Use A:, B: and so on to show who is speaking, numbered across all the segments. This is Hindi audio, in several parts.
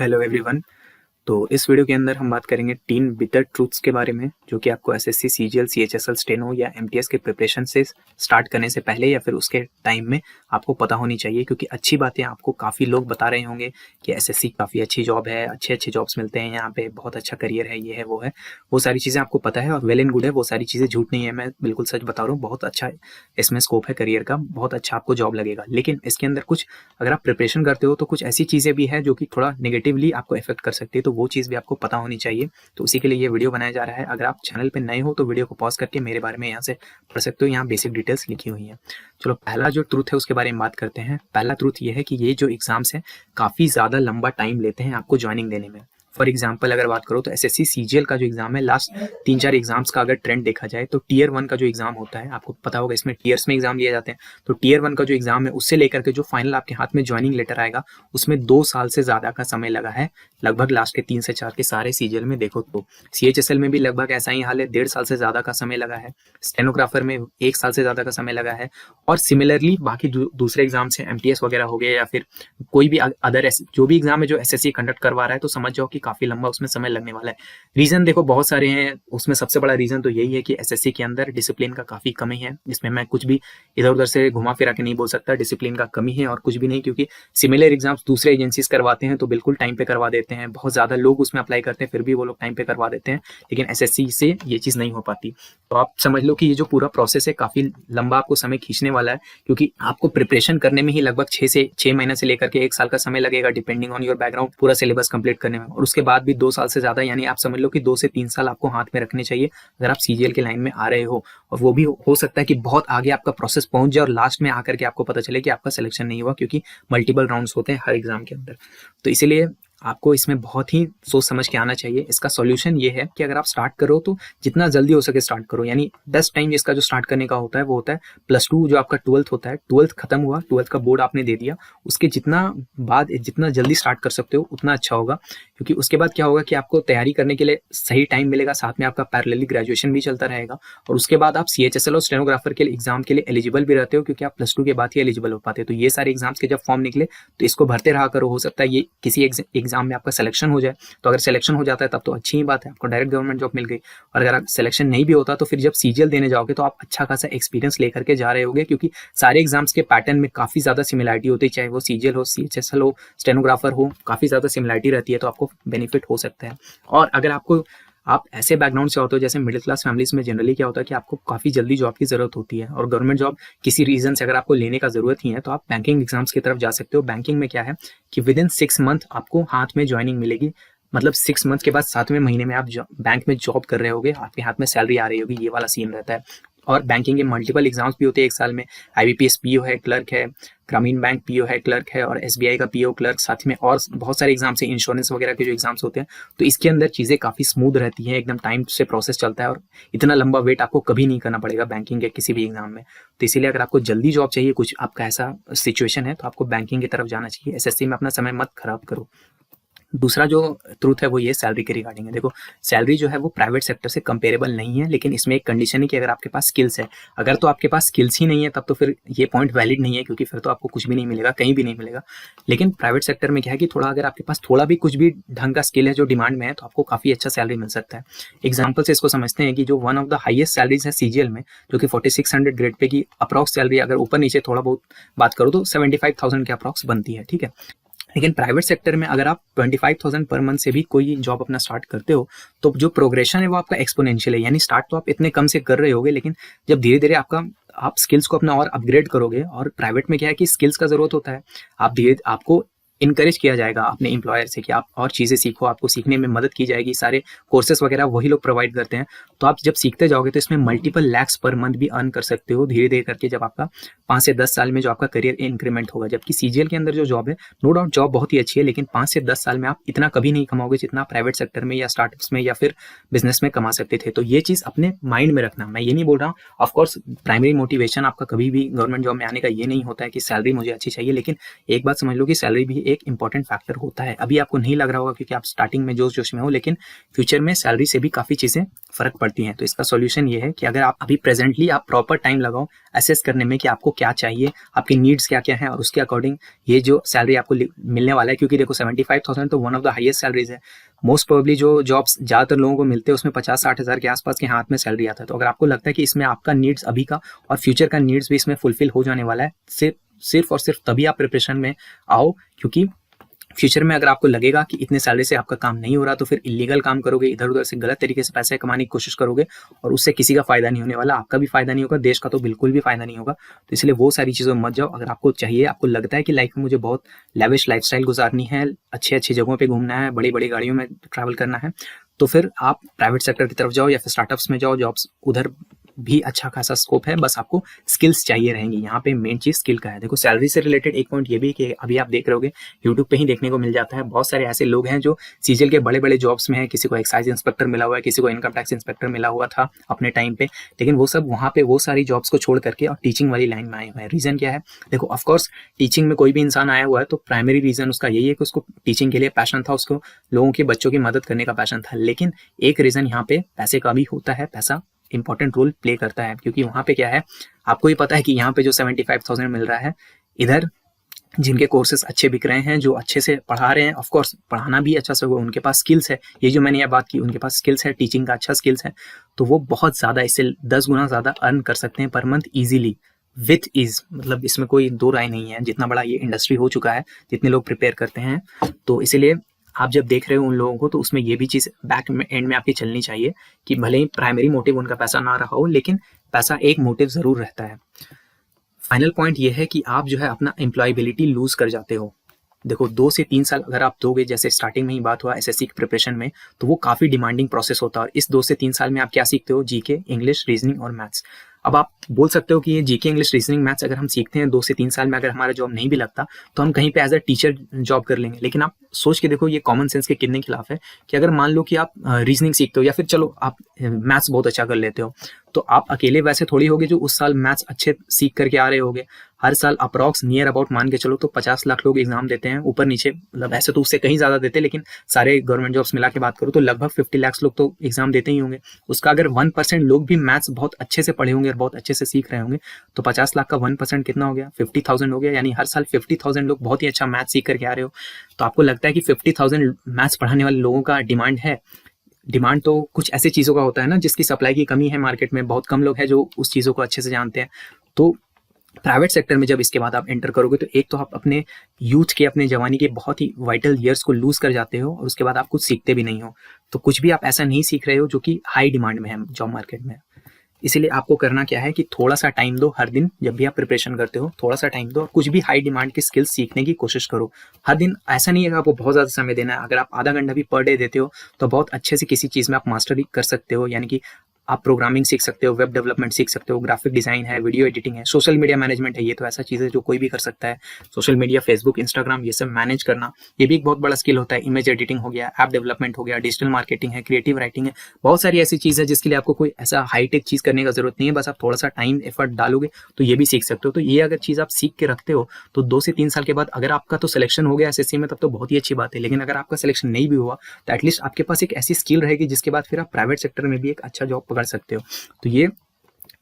A: Hello everyone. तो इस वीडियो के अंदर हम बात करेंगे 3 बिटर ट्रूथ्स के बारे में जो कि आपको एसएससी, सीजीएल, सीएचएसएल, स्टेनो या एमटीएस के प्रिपरेशन से स्टार्ट करने से पहले या फिर उसके टाइम में आपको पता होनी चाहिए। क्योंकि अच्छी बातें आपको काफ़ी लोग बता रहे होंगे कि एसएससी काफ़ी अच्छी जॉब है, अच्छे जॉब्स मिलते हैं यहाँ पे, बहुत अच्छा करियर है, ये है वो है, वो सारी चीज़ें आपको पता है और वेल एंड गुड है। वो सारी चीज़ें झूठ नहीं है, मैं बिल्कुल सच बता रहा हूँ। बहुत अच्छा इसमें स्कोप है करियर का, बहुत अच्छा आपको जॉब लगेगा। लेकिन इसके अंदर कुछ अगर आप प्रिपरेशन करते हो तो कुछ ऐसी चीज़ें भी हैं जो कि थोड़ा नेगेटिवली आपको इफेक्ट कर सकती है, तो वो चीज़ भी आपको पता होनी चाहिए। तो उसी के लिए ये वीडियो बनाया जा रहा है। अगर आप चैनल पे नए हो तो वीडियो को पॉज करके मेरे बारे में यहाँ से पढ़ सकते हो, यहाँ बेसिक डिटेल्स लिखी हुई हैं। चलो पहला जो ट्रूथ है उसके बारे में बात करते हैं। पहला ट्रूथ ये है कि ये जो एग्जाम्स हैं काफ़ी ज़्यादा लंबा टाइम लेते हैं आपको ज्वाइनिंग देने में। फॉर एग्जाम्पल अगर बात करो तो एसएससी सीजीएल का जो एग्जाम है, लास्ट 3-4 एग्जाम्स का अगर ट्रेंड देखा जाए तो टीयर 1 का जो एग्जाम होता है, आपको पता होगा इसमें टीयर्स में एग्जाम लिए जाते हैं, तो टीयर 1 का जो एग्जाम है उससे लेकर के जो फाइनल आपके हाथ में ज्वाइनिंग लेटर आएगा उसमें 2 साल से ज़्यादा का समय लगा है। लगभग लास्ट के 3 से 4 के सारे सीजीएल में देखो तो सीएचएसएल में भी लगभग ऐसा ही हाल है, 1.5 साल से ज़्यादा का समय लगा है। स्टेनोग्राफर में 1 साल से ज़्यादा का समय लगा है। और सिमिलरली बाकी दूसरे एग्जाम्स हैं, एमटीएस वगैरह हो गए या फिर कोई भी अदर जो भी एग्जाम है जो एसएससी कंडक्ट करवा रहा है, तो समझ जाओ कि काफ़ी लंबा उसमें समय लगने वाला है। रीज़न देखो बहुत सारे हैं, उसमें सबसे बड़ा रीज़न तो यही है कि एसएससी के अंदर डिसिप्लिन का काफ़ी कमी है। इसमें मैं कुछ भी इधर उधर से घुमा फिरा के नहीं बोल सकता, डिसिप्लिन का कमी है और कुछ भी नहीं। क्योंकि सिमिलर एग्जाम्स दूसरे एजेंसीज करवाते हैं तो बिल्कुल टाइम पे करवा देते हैं, बहुत ज़्यादा लोग उसमें अप्लाई करते हैं, फिर भी वो लोग टाइम पे करवा देते हैं। लेकिन एसएससी से ये चीज़ नहीं हो पाती। तो आप समझ लो कि ये जो पूरा प्रोसेस है काफ़ी लंबा आपको समय खींचने वाला है, क्योंकि आपको प्रिपरेशन करने में ही लगभग 6 महीने से लेकर के 1 साल का समय लगेगा, डिपेंडिंग ऑन योर बैकग्राउंड, पूरा सिलेबस कंप्लीट करने में। और उसके बाद भी 2 साल से ज़्यादा, यानी आप समझ लो कि 2 से 3 साल आपको हाथ में रखने चाहिए अगर आप सीजीएल के लाइन में आ रहे हो। और वो भी हो सकता है कि बहुत आगे आपका प्रोसेस पहुंच जाए और लास्ट में आकर के आपको पता चले कि आपका सिलेक्शन नहीं हुआ, क्योंकि मल्टीपल राउंड्स होते हैं हर एग्जाम के अंदर। तो इसीलिए आपको इसमें बहुत ही सोच समझ के आना चाहिए। इसका सॉल्यूशन ये है कि अगर आप स्टार्ट करो तो जितना जल्दी हो सके स्टार्ट करो। यानी बेस्ट टाइम इसका जो स्टार्ट करने का होता है वो होता है +2, जो आपका 12th होता है। 12th खत्म हुआ, 12th का बोर्ड आपने दे दिया, उसके जितना जल्दी स्टार्ट कर सकते हो उतना अच्छा होगा। क्योंकि उसके बाद क्या होगा कि आपको तैयारी करने के लिए सही टाइम मिलेगा, साथ में आपका पैरेलली ग्रेजुएशन भी चलता रहेगा। और उसके बाद आप सीएचएसएल और स्टेनोग्राफर के एग्जाम के लिए एलिजिबल भी रहते हो, क्योंकि आप +2 के बाद ही एलिजिबल हो पाते हो। तो ये सारे एग्जाम्स के जब फॉर्म निकले तो इसको भरते रहा करो। हो सकता है ये किसी एग्जाम में आपका सिलेक्शन हो जाए, तो अगर सिलेक्शन हो जाता है तब तो अच्छी ही बात है, आपको डायरेक्ट गवर्नमेंट जॉब मिल गई। और अगर सिलेक्शन नहीं भी होता तो फिर जब सीजीएल देने जाओगे तो आप अच्छा खासा एक्सपीरियंस लेकर के जा रहे होगे, क्योंकि सारे एग्जाम्स के पैटर्न में काफ़ी ज़्यादा सिमिलरिटी होती है, चाहे वो सीजीएल हो, सीएचएसएल हो, स्टेनोग्राफर हो, काफ़ी ज़्यादा सिमिलरिटी रहती है। तो आपको बेनिफिट हो सकता है। और अगर आप ऐसे बैकग्राउंड से होते हो, जैसे मिडिल क्लास फैमिलीज में जनरली क्या होता है कि आपको काफ़ी जल्दी जॉब की ज़रूरत होती है और गवर्नमेंट जॉब किसी रीज़न से अगर आपको लेने का ज़रूरत ही है तो आप बैंकिंग एग्जाम्स की तरफ जा सकते हो। बैंकिंग में क्या है कि विद इन 6 मंथ आपको हाथ में ज्वाइनिंग मिलेगी। मतलब 6 मंथ के बाद 7वें महीने में आप बैंक में जॉब कर रहे होगे, आपके हाथ में सैलरी आ रही होगी, ये वाला सीन रहता है। और बैंकिंग के मल्टीपल एग्जाम्स भी होते हैं 1 साल में। आईबीपीएस पीओ है, क्लर्क है, ग्रामीण बैंक पीओ है, क्लर्क है, और एसबीआई का पीओ, क्लर्क, साथ में और बहुत सारे एग्जाम्स हैं, इंश्योरेंस वगैरह के जो एग्जाम्स होते हैं। तो इसके अंदर चीज़ें काफ़ी स्मूथ रहती हैं, एकदम टाइम से प्रोसेस चलता है और इतना लंबा वेट आपको कभी नहीं करना पड़ेगा बैंकिंग के किसी भी एग्जाम में। तो इसीलिए अगर आपको जल्दी जॉब चाहिए, कुछ आपका ऐसा सिचुएशन है, तो आपको बैंकिंग की तरफ जाना चाहिए। एसएससी में अपना समय मत खराब करो। दूसरा जो ट्रूथ है वो ये सैलरी के रिगार्डिंग है। देखो सैलरी जो है वो प्राइवेट सेक्टर से कंपेरेबल नहीं है, लेकिन इसमें एक कंडीशन है कि अगर आपके पास स्किल्स है। अगर तो आपके पास स्किल्स ही नहीं है तब तो फिर ये पॉइंट वैलिड नहीं है, क्योंकि फिर तो आपको कुछ भी नहीं मिलेगा, कहीं भी नहीं मिलेगा। लेकिन प्राइवेट सेक्टर में क्या है कि थोड़ा अगर आपके पास थोड़ा भी कुछ भी ढंग का स्किल है जो डिमांड में है, तो आपको काफ़ी अच्छा सैलरी मिल सकता है। एग्जाम्पल से इसको समझते हैं कि जो one of the highest salaries है सीजीएल में, जो कि 4600 ग्रेड पे की अप्रॉक्स सैलरी, अगर ऊपर नीचे थोड़ा बहुत बात करो तो 75,000 के अप्रॉक्स बनती है, ठीक है। लेकिन प्राइवेट सेक्टर में अगर आप 25,000 पर मंथ से भी कोई जॉब अपना स्टार्ट करते हो तो जो प्रोग्रेशन है वो आपका एक्सपोनेंशियल है। यानी स्टार्ट तो आप इतने कम से कर रहे होगे, लेकिन जब धीरे धीरे आप स्किल्स को अपना और अपग्रेड करोगे। और प्राइवेट में क्या है कि स्किल्स का जरूरत होता है, आपको इनकरेज किया जाएगा अपने एम्प्लॉयर से कि आप और चीज़ें सीखो, आपको सीखने में मदद की जाएगी, सारे कोर्सेज वगैरह वही लोग प्रोवाइड करते हैं। तो आप जब सीखते जाओगे तो इसमें मल्टीपल लैक्स पर मंथ भी अर्न कर सकते हो धीरे धीरे करके, जब आपका 5 से 10 साल में जो आपका करियर इंक्रीमेंट होगा। जबकि सीजीएल के अंदर जो जॉब है, नो डाउट जॉब बहुत ही अच्छी है, लेकिन 5 से 10 साल में आप इतना कभी नहीं कमाओगे जितना प्राइवेट सेक्टर में या स्टार्टअप्स में या फिर बिजनेस में कमा सकते थे। तो ये चीज़ अपने माइंड में रखना। मैं ये नहीं बोल रहा हूँ, ऑफकोर्स प्राइमरी मोटिवेशन आपका कभी भी गवर्नमेंट जॉब में आने का ये नहीं होता है कि सैलरी मुझे अच्छी चाहिए, लेकिन एक बात समझ लो कि सैलरी भी एक इंपॉर्टेंट फैक्टर होता है। अभी आपको नहीं लग रहा होगा क्योंकि आप स्टार्टिंग में जोश में हो, लेकिन फ्यूचर में सैलरी से भी काफ़ी चीज़ें फ़र्क पड़ती हैं। तो इसका सॉल्यूशन ये है कि अगर आप अभी प्रेजेंटली आप प्रॉपर टाइम लगाओ असेस करने में कि आपको क्या चाहिए, आपकी नीड्स क्या क्या हैं, और उसके अकॉर्डिंग ये जो सैलरी आपको मिलने वाला है, क्योंकि देखो 75,000 तो one of the highest salaries है। मोस्ट प्रोबेबली जो जॉब्स ज़्यादातर लोगों को मिलते हैं उसमें 50-60 हज़ार के आसपास के हाथ में सैलरी आता है। तो अगर आपको लगता है कि इसमें आपका नीड्स अभी का और फ्यूचर का नीड्स भी इसमें फुलफिल हो जाने वाला है, सिर्फ और सिर्फ तभी आप प्रिपरेशन में आओ, क्योंकि फ्यूचर में अगर आपको लगेगा कि इतने सैलरी से आपका काम नहीं हो रहा तो फिर इलीगल काम करोगे, इधर उधर से गलत तरीके से पैसे कमाने की कोशिश करोगे, और उससे किसी का फायदा नहीं होने वाला, आपका भी फायदा नहीं होगा, देश का तो बिल्कुल भी फायदा नहीं होगा। तो इसलिए वो सारी चीज़ों में मत जाओ। अगर आपको चाहिए, आपको लगता है कि लाइफ में मुझे बहुत लेविश लाइफस्टाइल गुजारनी है, अच्छी अच्छी जगहों पर घूमना है, बड़ी बड़ी गाड़ियों में ट्रैवल करना है, तो फिर आप प्राइवेट सेक्टर की तरफ जाओ या फिर स्टार्टअप्स में जाओ। जॉब्स उधर भी अच्छा खासा स्कोप है, बस आपको स्किल्स चाहिए रहेंगी। यहाँ पे मेन चीज स्किल का है। देखो सैलरी से रिलेटेड एक पॉइंट ये भी कि अभी आप देख रहे होगे यूट्यूब पे ही देखने को मिल जाता है, बहुत सारे ऐसे लोग हैं जो सीजीएल के बड़े बड़े जॉब्स में है, किसी को एक्साइज इंस्पेक्टर मिला हुआ है, किसी को इनकम टैक्स इंस्पेक्टर मिला हुआ था अपने टाइम पे, लेकिन वो सब वहाँ पे वो सारी जॉब्स को छोड़ करके और टीचिंग वाली लाइन में आए हुए हैं। रीजन क्या है? देखो ऑफकोर्स टीचिंग में कोई भी इंसान आया हुआ है तो प्राइमरी रीजन उसका यही है कि उसको टीचिंग के लिए पैशन था, उसको लोगों के बच्चों की मदद करने का पैशन था। लेकिन एक रीजन यहाँ पे पैसे का भी होता है, पैसा इंपॉर्टेंट रोल प्ले करता है, क्योंकि वहां पे क्या है, आपको ही पता है कि यहाँ पे जो 75,000 मिल रहा है, इधर जिनके कोर्सेज अच्छे बिक रहे हैं, जो अच्छे से पढ़ा रहे हैं, ऑफ कोर्स पढ़ाना भी अच्छा से होगा, उनके पास स्किल्स है, ये जो मैंने ये बात की, उनके पास स्किल्स है, टीचिंग का अच्छा स्किल्स है, तो वो बहुत ज़्यादा, इससे 10 गुना ज़्यादा अर्न कर सकते हैं per month easily with ease. मतलब इसमें कोई दो राय नहीं है, जितना बड़ा ये इंडस्ट्री हो चुका है, जितने लोग प्रिपेयर करते हैं। तो इसीलिए आप जब देख रहे हो उन लोगों को, तो उसमें ये भी चीज़ बैक एंड में आपकी चलनी चाहिए कि भले ही प्राइमरी मोटिव उनका पैसा ना रहा हो, लेकिन पैसा एक मोटिव ज़रूर रहता है। फाइनल पॉइंट ये है कि आप जो है अपना एम्प्लॉयबिलिटी लूज कर जाते हो। देखो 2 से 3 साल अगर आप दोगे, जैसे स्टार्टिंग में ही बात हुआ एसएससी की प्रिपरेशन में, तो वो काफ़ी डिमांडिंग प्रोसेस होता है, और इस 2 से 3 साल में आप क्या सीखते हो? जीके, इंग्लिश, रीजनिंग और मैथ्स। अब आप बोल सकते हो कि ये जीके, इंग्लिश, रीजनिंग, मैथ्स अगर हम सीखते हैं 2 से 3 साल में, अगर हमारा जॉब नहीं भी लगता तो हम कहीं पे एज अ टीचर जॉब कर लेंगे। लेकिन आप सोच के देखो, ये कॉमन सेंस के कितने खिलाफ है कि अगर मान लो कि आप रीजनिंग सीखते हो, या फिर चलो आप मैथ्स बहुत अच्छा कर लेते हो, तो आप अकेले वैसे थोड़ी होगे जो उस साल मैथ्स अच्छे सीख करके आ रहे होगे। हर साल अप्रॉक्स नियर अबाउट मान के चलो तो 50 लाख लोग एग्जाम देते हैं, ऊपर नीचे, मतलब ऐसे तो उससे कहीं ज़्यादा देते हैं, लेकिन सारे गवर्नमेंट जॉब्स मिला के बात करो तो लगभग 50 लाख लोग तो एग्जाम देते ही होंगे। उसका अगर 1% लोग भी मैथ्स बहुत अच्छे से पढ़े होंगे और बहुत अच्छे से सीख रहे होंगे, तो 50 लाख का 1% कितना हो गया? 50,000 हो गया। यानी हर साल 50,000 लोग बहुत ही अच्छा मैथ्स सीख करके आ रहे हो। तो आपको लगता है कि 50,000 मैथ्स पढ़ाने वाले लोगों का डिमांड है? डिमांड तो कुछ ऐसी चीज़ों का होता है ना जिसकी सप्लाई की कमी है मार्केट में, बहुत कम लोग हैं जो उस चीज़ों को अच्छे से जानते हैं। तो प्राइवेट सेक्टर में जब इसके बाद आप एंटर करोगे तो एक तो आप अपने यूथ के, अपने जवानी के बहुत ही वाइटल ईयर्स को लूज कर जाते हो, और उसके बाद आप कुछ सीखते भी नहीं हो। तो कुछ भी आप ऐसा नहीं सीख रहे हो जो कि हाई डिमांड में है जॉब मार्केट में। इसीलिए आपको करना क्या है कि थोड़ा सा टाइम दो हर दिन, जब भी आप प्रिपरेशन करते हो थोड़ा सा टाइम दो और कुछ भी हाई डिमांड की स्किल्स सीखने की कोशिश करो हर दिन। ऐसा नहीं है कि आपको बहुत ज़्यादा समय देना है, अगर आप आधा घंटा भी पर डे देते हो तो बहुत अच्छे से किसी चीज़ में आप मास्टरी कर सकते हो। यानी कि आप प्रोग्रामिंग सीख सकते हो, वेब डेवलपमेंट सीख सकते हो, ग्राफिक डिजाइन है, वीडियो एडिटिंग है, सोशल मीडिया मैनेजमेंट है। ये तो ऐसा चीज़ है जो कोई भी कर सकता है। सोशल मीडिया, फेसबुक, इंस्टाग्राम, ये सब मैनेज करना, ये भी एक बहुत बड़ा स्किल होता है। इमेज एडिटिंग हो गया, ऐप डेवलपमेंट हो गया, डिजिटल मार्केटिंग है, क्रिएटिव राइटिंग है, बहुत सारी ऐसी चीज़ है जिसके लिए आपको कोई ऐसा हाईटेक चीज़ करने का जरूरत नहीं है। बस आप थोड़ा सा टाइम एफर्ट डालोगे तो ये भी सीख सकते हो। तो ये अगर चीज़ आप सीख के रखते हो तो 2 से 3 साल के बाद अगर आपका तो सिलेक्शन हो गया एसएससी में, तब तो बहुत ही अच्छी बात है। लेकिन अगर आपका सिलेक्शन नहीं भी हुआ तो एटलीस्ट आपके पास एक ऐसी स्किल रहेगी जिसके बाद फिर आप प्राइवेट सेक्टर में भी एक अच्छा जॉब पकड़ सकते हो। तो ये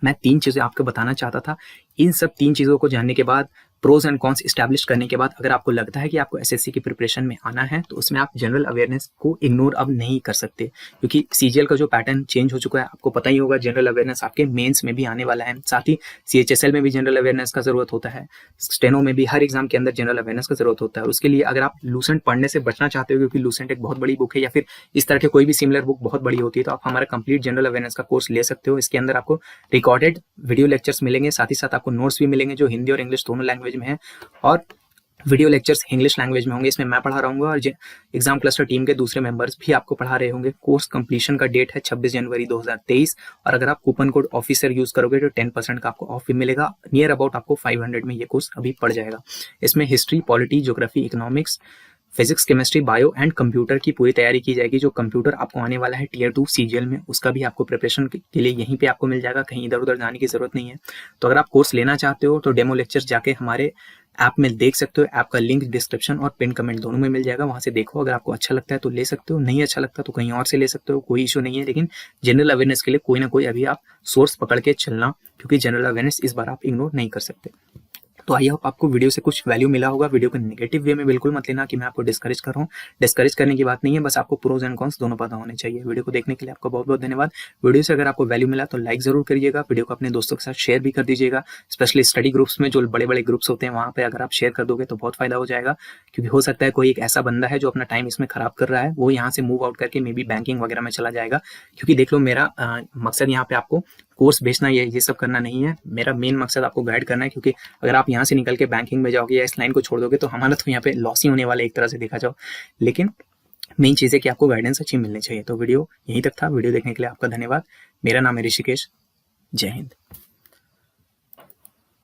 A: मैं 3 चीज़ें आपको बताना चाहता था। इन सब 3 चीज़ों को जानने के बाद, प्रोज एंड कॉन्स इस्टेब्लिश करने के बाद, अगर आपको लगता है कि आपको एसएससी की प्रिपरेशन में आना है तो उसमें आप जनरल अवेयरनेस को इग्नोर अब नहीं कर सकते, क्योंकि सीजीएल का जो पैटर्न चेंज हो चुका है, आपको पता ही होगा। जनरल अवेयरनेस आपके मेंस में भी आने वाला है, साथ ही सीएचएसएल में भी जनरल अवेयरनेस का जरूरत होता है, स्टेनो में भी, हर एग्जाम के अंदर जनरल अवेयरनेस का जरूरत होता है। उसके लिए अगर आप लूसेंट पढ़ने से बचना चाहते हो, क्योंकि लूसेंट एक बहुत बड़ी बुक है, या फिर इस तरह के कोई भी सिमिलर बुक बहुत बड़ी होती है, तो आप हमारा कंप्लीट जनरल अवेयरनेस का कोर्स ले सकते हो। इसके अंदर आपको रिकॉर्डेड वीडियो लेक्चर्स मिलेंगे, साथ ही साथ आपको नोट्स भी मिलेंगे जो हिंदी और इंग्लिश दोनों लैंग्वेज में है, और वीडियो लेक्चर्स इंग्लिश लैंग्वेज में होंगे। इसमें मैं पढ़ा रहा हूँ और एग्जाम क्लस्टर टीम के दूसरे मेंबर्स भी आपको पढ़ा रहे होंगे। कोर्स कंप्लीशन का डेट है 26 जनवरी 2023, और अगर आप कूपन कोड ऑफिसर यूज करोगे तो 10% का आपको ऑफ भी मिलेगा। नियर अबाउट आपको 500 में ये कोर्स अभी पड़ जाएगा। इसमें history, polity, geography, economics, physics, chemistry, bio and computer की पूरी तैयारी की जाएगी। जो कंप्यूटर आपको आने वाला है टीयर 2 सीजीएल में, उसका भी आपको प्रिपरेशन के लिए यहीं पे आपको मिल जाएगा, कहीं इधर उधर जाने की जरूरत नहीं है। तो अगर आप कोर्स लेना चाहते हो तो डेमो लेक्चर्स जाके हमारे ऐप में देख सकते हो। ऐप का लिंक डिस्क्रिप्शन और पिन कमेंट दोनों में मिल जाएगा, वहां से देखो। अगर आपको अच्छा लगता है तो ले सकते हो, नहीं अच्छा लगता तो कहीं और से ले सकते हो, कोई इशू नहीं है। लेकिन जनरल अवेयरनेस के लिए कोई ना कोई अभी आप सोर्स पकड़ के चलना, क्योंकि जनरल अवेयरनेस इस बार आप इग्नोर नहीं कर सकते। तो आई होप आपको वीडियो से कुछ वैल्यू मिला होगा। वीडियो को नेगेटिव वे में बिल्कुल मत लेना कि मैं आपको डिस्करेज कर रहा हूँ। डिस्करेज करने की बात नहीं है, बस आपको प्रोज एंड कॉन्स दोनों पता होने चाहिए। वीडियो को देखने के लिए आपका बहुत बहुत धन्यवाद। वीडियो से अगर आपको वैल्यू मिला तो लाइक जरूर करिएगा। वीडियो को अपने दोस्तों के साथ शेयर भी कर दीजिएगा, स्पेशली स्टडी ग्रुप्स में, जो बड़े बड़े ग्रुप्स होते हैं वहाँ पे अगर आप शेयर कर दोगे तो बहुत फायदा हो जाएगा। क्योंकि हो सकता है कोई एक ऐसा बंदा है जो अपना टाइम इसमें खराब कर रहा है, वो यहाँ से मूव आउट करके मे बी बैंकिंग वगैरह में चला जाएगा। क्योंकि देख लो, मेरा मकसद यहाँ पे आपको कोर्स बेचना ये सब करना नहीं है। मेरा मेन मकसद आपको गाइड करना है। क्योंकि अगर आप यहाँ से निकल के बैंकिंग में जाओगे या इस लाइन को छोड़ दोगे तो हमारा तो यहाँ पे लॉस ही होने वाला है एक तरह से देखा जाओ। लेकिन मेन चीज़ है कि आपको गाइडेंस अच्छी मिलनी चाहिए। तो वीडियो यहीं तक था। वीडियो देखने के लिए आपका धन्यवाद। मेरा नाम है ऋषिकेश। जय हिंद।